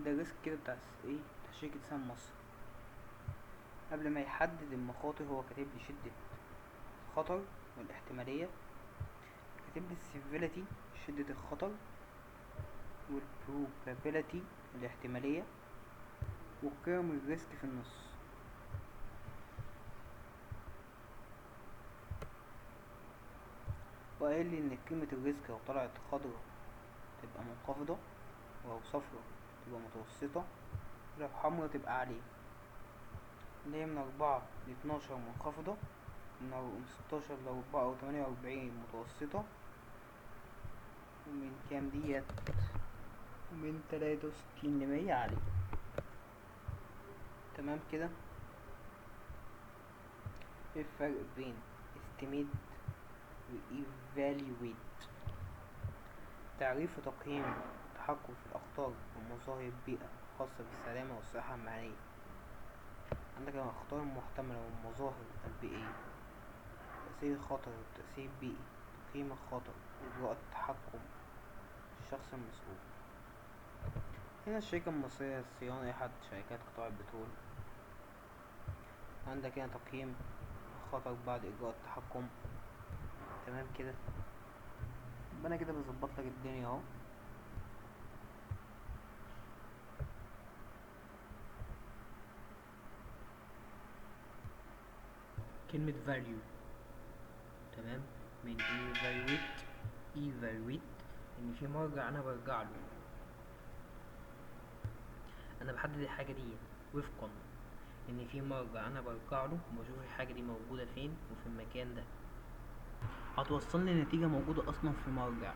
ده الريسك كده بتاع بتاع شركة سهم مصر. قبل ما يحدد المخاطر هو كاتب لي شدة الخطر والاحتمالية، كاتب لي السيفيليتي شدة الخطر، والبروبابيلتي الاحتمالية، وقيم الريسك في النص. وقال لي ان قيمة الريسك لو طلعت خضرا تبقى منخفضة، ولو صفرا تبقى متوسطة، ولو حمرا تبقى عالية. اللي هي من 4 ل12 منخفضة، من 16 ل4 أو 48 متوسطة، ومن كام ديت، ومن 63 ل100 عالية. تمام كده. ايه الفرق بين estimate و evaluate؟ تعريف وتقييم التحكم في الأخطار ومظاهر البيئة الخاصة بالسلامة والصحة المهنية. عندك الأخطار المحتملة والمظاهر البيئية، تأثير الخطر والتأثير البيئي، تقييم الخطر، إجراءات التحكم، الشخص المسؤول. هنا الشركة المصرية للصيانة أحد شركات قطاع البترول. عندك هنا تقييم الخطر بعد إجراء التحكم. تمام كده. يبقى أنا كده بظبط لك الدنيا اهو. كلمة value، تمام، من evaluate ان في مرجع انا برجع له. انا بحدد الحاجة دي وفقا ان في مرجع انا برجع له وبشوف الحاجة دي موجودة فين وفي المكان ده، هتوصلني لنتيجة موجودة اصلا في مرجع.